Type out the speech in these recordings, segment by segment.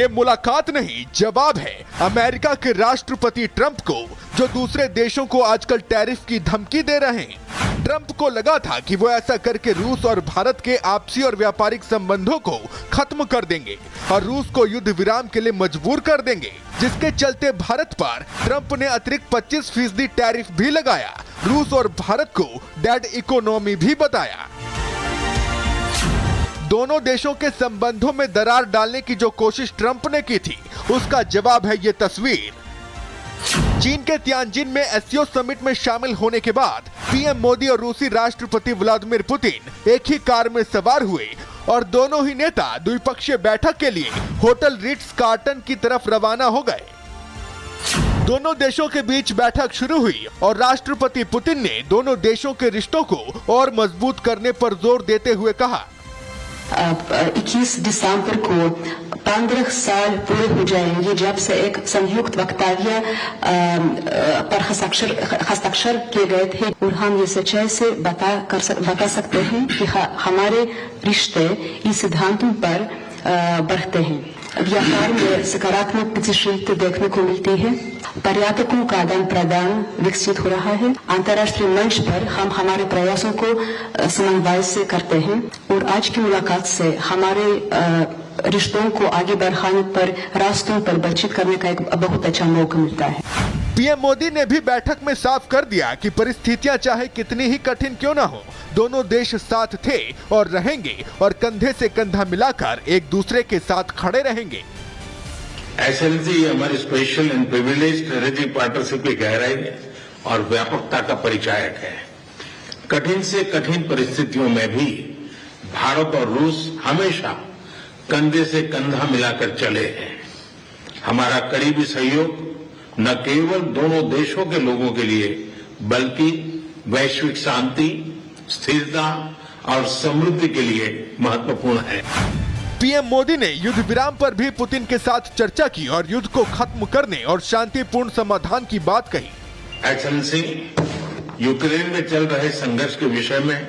ये मुलाकात नहीं, जवाब है अमेरिका के राष्ट्रपति ट्रंप को, जो दूसरे देशों को आजकल टैरिफ की धमकी दे रहे हैं। ट्रंप को लगा था कि वो ऐसा करके रूस और भारत के आपसी और व्यापारिक संबंधों को खत्म कर देंगे और रूस को युद्ध विराम के लिए मजबूर कर देंगे, जिसके चलते भारत पर ट्रंप ने अतिरिक्त 25% टैरिफ भी लगाया। रूस और भारत को डेड इकोनॉमी भी बताया। दोनों देशों के संबंधों में दरार डालने की जो कोशिश ट्रंप ने की थी, उसका जवाब है ये तस्वीर। चीन के तियानजिन में एससीओ समिट में शामिल होने के बाद पीएम मोदी और रूसी राष्ट्रपति व्लादिमीर पुतिन एक ही कार में सवार हुए और दोनों ही नेता द्विपक्षीय बैठक के लिए होटल रिट्स कार्टन की तरफ रवाना हो गए। दोनों देशों के बीच बैठक शुरू हुई और राष्ट्रपति पुतिन ने दोनों देशों के रिश्तों को और मजबूत करने पर जोर देते हुए कहा, 21 दिसंबर को 15 साल पूरे हो जाएंगे जब से एक संयुक्त वक्तव्य पर हस्ताक्षर किए गए थे, और हम ये सच्चाई से बता सकते हैं कि हमारे रिश्ते इस सिद्धांतों पर बढ़ते हैं। व्यापार में सकारात्मक गतिशीलता देखने को मिलती है, पर्यटकों का आदान प्रदान विकसित हो रहा है, अंतर्राष्ट्रीय मंच पर हम हमारे प्रयासों को समन्वय से करते हैं, और आज की मुलाकात से हमारे रिश्तों को आगे बढ़ाने पर रास्तों पर बातचीत करने का एक बहुत अच्छा मौका मिलता है। पीएम मोदी ने भी बैठक में साफ कर दिया कि परिस्थितियां चाहे कितनी ही कठिन क्यों ना हो, दोनों देश साथ थे और रहेंगे और कंधे से कंधा मिलाकर एक दूसरे के साथ खड़े रहेंगे। एक्सेलेंसी हमारी special and privilege strategic partnership की गहराई और व्यापकता का परिचायक है। कठिन से कठिन परिस्थितियों में भी भारत और रूस हमेशा कंधे से कंधा मिलाकर चले हैं। हमारा करीबी सहयोग न केवल दोनों देशों के लोगों के लिए बल्कि वैश्विक शांति, स्थिरता और समृद्धि के लिए महत्वपूर्ण है। पीएम मोदी ने युद्ध विराम पर भी पुतिन के साथ चर्चा की और युद्ध को खत्म करने और शांतिपूर्ण समाधान की बात कही। एक्सेलेंसी, यूक्रेन में चल रहे संघर्ष के विषय में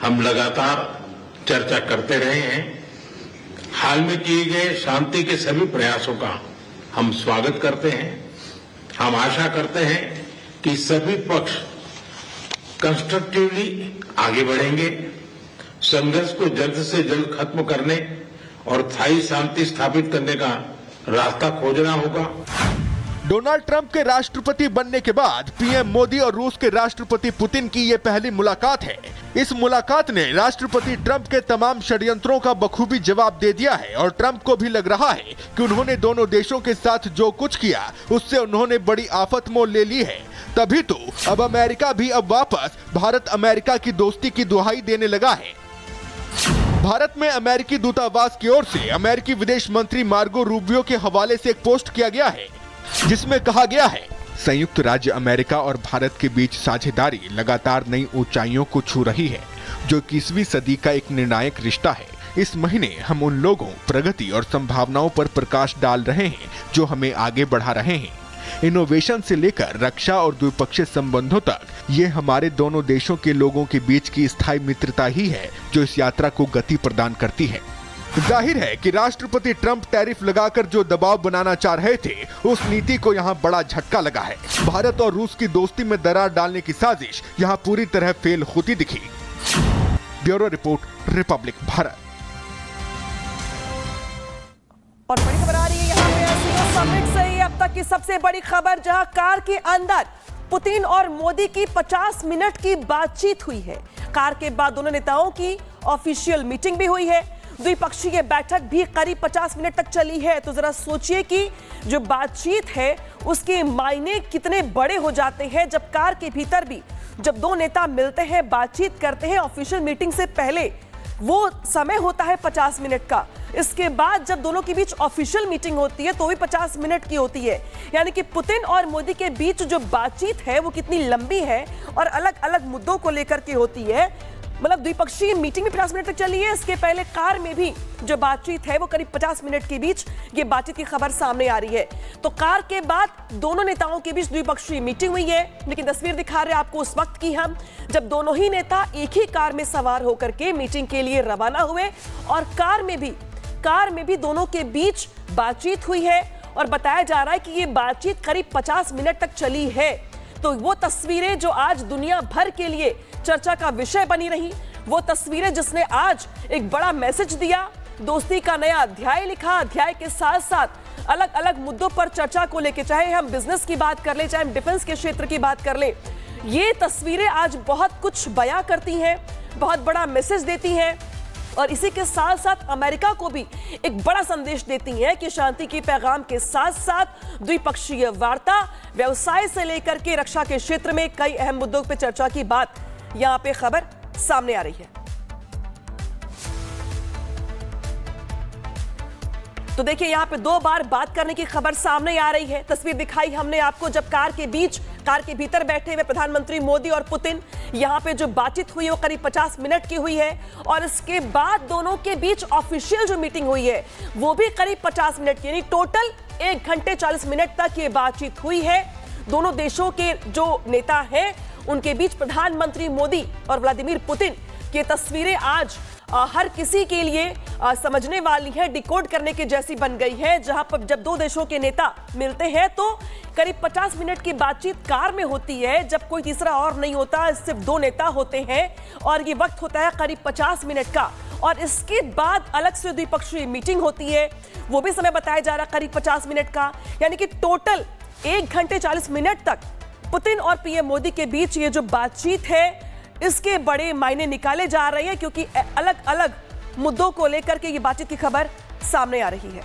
हम लगातार चर्चा करते रहे हैं। हाल में किए गए शांति के सभी प्रयासों का हम स्वागत करते हैं। हम आशा करते हैं कि सभी पक्ष कंस्ट्रक्टिवली आगे बढ़ेंगे, संघर्ष को जल्द से जल्द खत्म करने और स्थायी शांति स्थापित करने का रास्ता खोजना होगा। डोनाल्ड ट्रंप के राष्ट्रपति बनने के बाद पीएम मोदी और रूस के राष्ट्रपति पुतिन की ये पहली मुलाकात है। इस मुलाकात ने राष्ट्रपति ट्रंप के तमाम षड्यंत्रों का बखूबी जवाब दे दिया है और ट्रंप को भी लग रहा है कि उन्होंने दोनों देशों के साथ जो कुछ किया उससे उन्होंने बड़ी आफत मोल ले ली है। तभी तो अब अमेरिका भी अब वापस भारत अमेरिका की दोस्ती की दुहाई देने लगा है। भारत में अमेरिकी दूतावास की ओर से अमेरिकी विदेश मंत्री मार्गो रूबियो के हवाले से एक पोस्ट किया गया है, जिसमें कहा गया है, संयुक्त राज्य अमेरिका और भारत के बीच साझेदारी लगातार नई ऊंचाइयों को छू रही है, जो 21वीं सदी का एक निर्णायक रिश्ता है। इस महीने हम उन लोगों, प्रगति और संभावनाओं पर प्रकाश डाल रहे हैं जो हमें आगे बढ़ा रहे हैं। इनोवेशन से लेकर रक्षा और द्विपक्षीय संबंधों तक, ये हमारे दोनों देशों के लोगों के बीच की स्थायी मित्रता ही है जो इस यात्रा को गति प्रदान करती है। जाहिर है कि राष्ट्रपति ट्रंप टैरिफ लगाकर जो दबाव बनाना चाह रहे थे, उस नीति को यहाँ बड़ा झटका लगा है। भारत और रूस की दोस्ती में दरार डालने की साजिश यहाँ पूरी तरह फेल होती दिखी। Bureau report, Republic Bharat. और बड़ी खबर आ रही है यहाँ पे एससीओ समिट से ही अब तक की सबसे बड़ी खबर, जहां कार के अंदर पुतिन और मोदी की 50 मिनट की बातचीत हुई है। कार के बाद दोनों नेताओं की ऑफिशियल मीटिंग भी हुई है। द्विपक्षीय बैठक भी करीब 50 मिनट तक चली है। तो जरा सोचिए कि जो बातचीत है उसके मायने कितने बड़े हो जाते हैं जब कार के भीतर भी जब दो नेता मिलते हैं, बातचीत करते हैं। ऑफिशियल मीटिंग से पहले वो समय होता है 50 मिनट का, इसके बाद जब दोनों के बीच ऑफिशियल मीटिंग होती है तो भी 50 मिनट की होती है। यानी कि पुतिन और मोदी के बीच जो बातचीत है वो कितनी लंबी है और अलग अलग मुद्दों को लेकर के होती है। मतलब द्विपक्षीय मीटिंग में 50 मिनट तक चली है। इसके पहले कार में भी जो बातचीत है वो करीब 50 मिनट के बीच ये बातचीत की खबर सामने आ रही है। तो कार के बाद दोनों नेताओं के बीच द्विपक्षीय मीटिंग हुई है, लेकिन तस्वीर दिखा रहे हैं आपको उस वक्त की हम जब दोनों ही नेता एक ही कार में सवार होकर के मीटिंग के लिए रवाना हुए और कार में भी दोनों के बीच बातचीत हुई है और बताया जा रहा है कि ये बातचीत करीब 50 मिनट तक चली है। तो वो तस्वीरें जो आज दुनिया भर के लिए चर्चा का विषय बनी रही, वो तस्वीरें जिसने आज एक बड़ा मैसेज दिया, दोस्ती का नया अध्याय लिखा, अध्याय के साथ साथ अलग अलग मुद्दों पर चर्चा को लेकर, चाहे हम बिजनेस की बात कर ले, चाहे हम डिफेंस के क्षेत्र की बात कर ले, ये तस्वीरें आज बहुत कुछ बयां करती हैं, बहुत बड़ा मैसेज देती हैं और इसी के साथ साथ अमेरिका को भी एक बड़ा संदेश देती हैं कि शांति की पैगाम के साथ साथ द्विपक्षीय वार्ता, व्यवसाय से लेकर के रक्षा के क्षेत्र में कई अहम मुद्दों पर चर्चा की बात यहां पे खबर सामने आ रही है। तो देखिए यहां पे 2 बार बात करने की खबर सामने आ रही है। तस्वीर दिखाई हमने आपको जब कार के भीतर बैठे हुए प्रधानमंत्री मोदी और पुतिन, यहां पे जो बातचीत हुई है वो करीब 50 मिनट की हुई है और इसके बाद दोनों के बीच ऑफिशियल जो मीटिंग हुई है वो भी करीब 50 मिनट की, यानी टोटल 1 घंटे 40 मिनट तक ये बातचीत हुई है। दोनों देशों के जो नेता हैं उनके बीच प्रधानमंत्री मोदी और व्लादिमीर पुतिन की तस्वीरें आज हर किसी के लिए समझने वाली है, डिकोड करने के जैसी बन गई है। जहां पर जब 2 देशों के नेता मिलते हैं तो करीब 50 मिनट की बातचीत कार में होती है, जब कोई तीसरा और नहीं होता, सिर्फ 2 नेता होते हैं और ये वक्त होता है करीब 50 मिनट का और इसके बाद अलग से द्विपक्षीय मीटिंग होती है, वो भी समय बताया जा रहा है करीब 50 मिनट का, यानी कि टोटल 1 घंटे 40 मिनट तक पुतिन और पीएम मोदी के बीच ये जो बातचीत है इसके बड़े मायने निकाले जा रहे हैं क्योंकि अलग अलग मुद्दों को लेकर के ये बातचीत की खबर सामने आ रही है।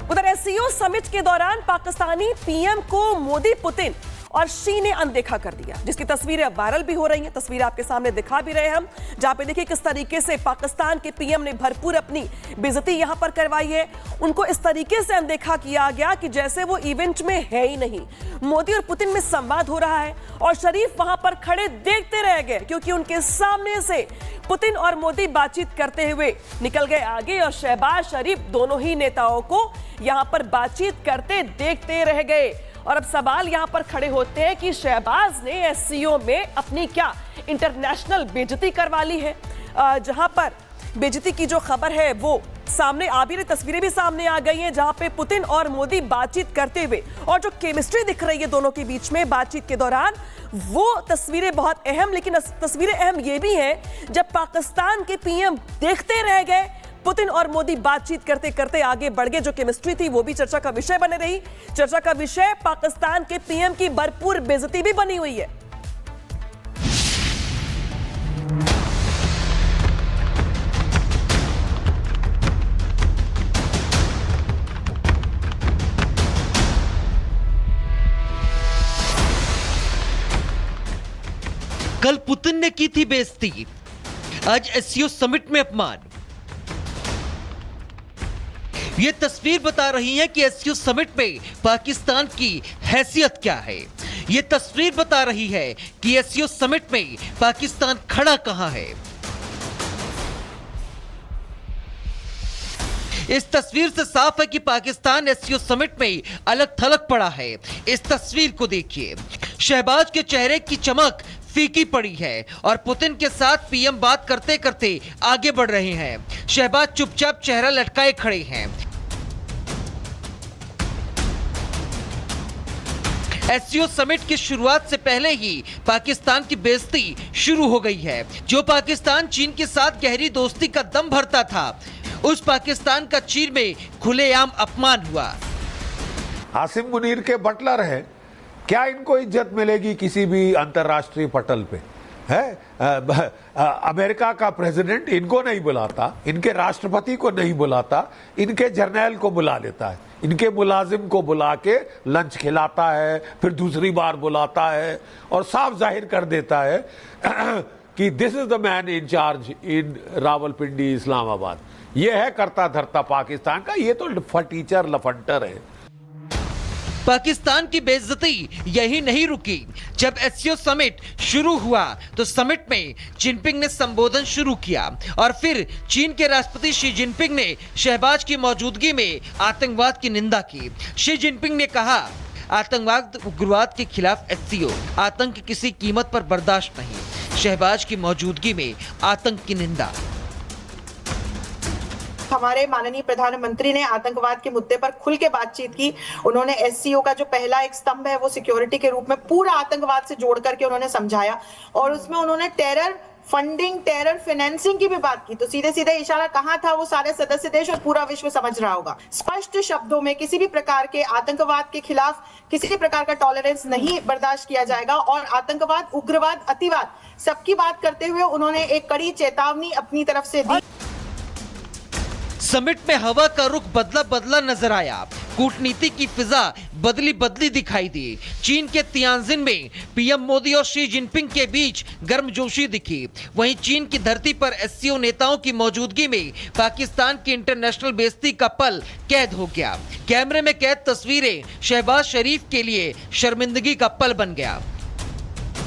उधर एससीओ समिट के दौरान पाकिस्तानी पीएम को मोदी, पुतिन और शी ने अनदेखा कर दिया, जिसकी तस्वीरें अब वायरल भी हो रही हैं। तस्वीर आपके सामने दिखा भी रहे हम, जहां पे देखिए किस तरीके से पाकिस्तान के पीएम ने भरपूर अपनी बेइज्जती यहां पर करवाई है। उनको इस तरीके से अनदेखा किया गया कि जैसे वो इवेंट में है ही नहीं। मोदी और पुतिन में संवाद हो रहा है और शरीफ वहां पर खड़े देखते रह गए क्योंकि उनके सामने से पुतिन और मोदी बातचीत करते हुए निकल गए आगे और शहबाज शरीफ दोनों ही नेताओं को यहां पर बातचीत करते देखते रह गए। और अब सवाल यहां पर खड़े होते हैं कि शहबाज ने एससीओ में अपनी क्या इंटरनेशनल बेइज्जती करवा ली है। जहां पर बेइज्जती की जो खबर है वो सामने आ भी रही, तस्वीरें भी सामने आ गई हैं जहां पे पुतिन और मोदी बातचीत करते हुए और जो केमिस्ट्री दिख रही है दोनों के बीच में बातचीत के दौरान, वो तस्वीरें बहुत अहम। लेकिन तस्वीरें अहम ये भी हैं जब पाकिस्तान के पीएम देखते रह गए, पुतिन और मोदी बातचीत करते करते आगे बढ़ गए। जो केमिस्ट्री थी वो भी चर्चा का विषय बने रही। चर्चा का विषय पाकिस्तान के पीएम की भरपूर बेइज्जती भी बनी हुई है। कल पुतिन ने की थी बेइज्जती, आज एससीओ समिट में अपमान। ये तस्वीर बता रही है कि एससीओ समिट में पाकिस्तान की हैसियत क्या है। ये तस्वीर बता रही है कि एससीओ समिट में पाकिस्तान खड़ा कहां है। इस तस्वीर से साफ है कि पाकिस्तान एससीओ समिट में अलग थलग पड़ा है। इस तस्वीर को देखिए, शहबाज के चेहरे की चमक फीकी पड़ी है और पुतिन के साथ पीएम बात करते करते आगे बढ़ रहे हैं। शहबाज चुपचाप चेहरा लटकाए खड़े हैं। एससीओ समिट की शुरुआत से पहले ही पाकिस्तान की बेइज्जती शुरू हो गई है। जो पाकिस्तान चीन के साथ गहरी दोस्ती का दम भरता था, उस पाकिस्तान का चीन में खुलेआम अपमान हुआ। आसिम मुनीर के बटलर हैं, क्या इनको इज्जत मिलेगी किसी भी अंतर्राष्ट्रीय पटल पे? है अमेरिका का प्रेसिडेंट इनको नहीं बुलाता, इनके राष्ट्रपति को नहीं बुलाता, इनके जर्नैल को बुला लेता है, इनके मुलाजिम को बुला के लंच खिलाता है, फिर दूसरी बार बुलाता है और साफ जाहिर कर देता है कि this is the man in charge in Rawalpindi Islamabad. ये है करता धरता पाकिस्तान का, ये तो फटीचर लफंटर है। पाकिस्तान की बेइज्जती यही नहीं रुकी। जब एससीओ समिट शुरू हुआ तो समिट में जिनपिंग ने संबोधन शुरू किया और फिर चीन के राष्ट्रपति शी जिनपिंग ने शहबाज की मौजूदगी में आतंकवाद की निंदा की। शी जिनपिंग ने कहा, आतंकवाद उग्रवाद के खिलाफ एससीओ, आतंक किसी कीमत पर बर्दाश्त नहीं। शहबाज की मौजूदगी में आतंक की निंदा। हमारे माननीय प्रधानमंत्री ने आतंकवाद के मुद्दे पर खुल के बातचीत की। उन्होंने एससीओ का जो पहला एक स्तंभ है वो सिक्योरिटी के रूप में पूरा आतंकवाद से जोड़ करके उन्होंने समझाया और उसमें उन्होंने टेरर फंडिंग, टेरर फाइनेंसिंग की भी बात की। तो सीधे सीधे इशारा कहाँ था वो सारे सदस्य देश और पूरा विश्व समझ रहा होगा। स्पष्ट शब्दों में किसी भी प्रकार के आतंकवाद के खिलाफ किसी भी प्रकार का टॉलरेंस नहीं बर्दाश्त किया जाएगा और आतंकवाद, उग्रवाद, अतिवाद सबकी बात करते हुए उन्होंने एक कड़ी चेतावनी अपनी तरफ से दी। समिट में हवा का रुख बदला बदला नजर आया। कूटनीति की फिजा बदली बदली दिखाई दी। चीन के तियानजिन में पीएम मोदी और शी जिनपिंग के बीच गर्मजोशी दिखी। वहीं चीन की धरती पर एससीओ नेताओं की मौजूदगी में पाकिस्तान की इंटरनेशनल बेइज्जती का पल कैद हो गया। कैमरे में कैद तस्वीरें शहबाज शरीफ के लिए शर्मिंदगी का पल बन गया।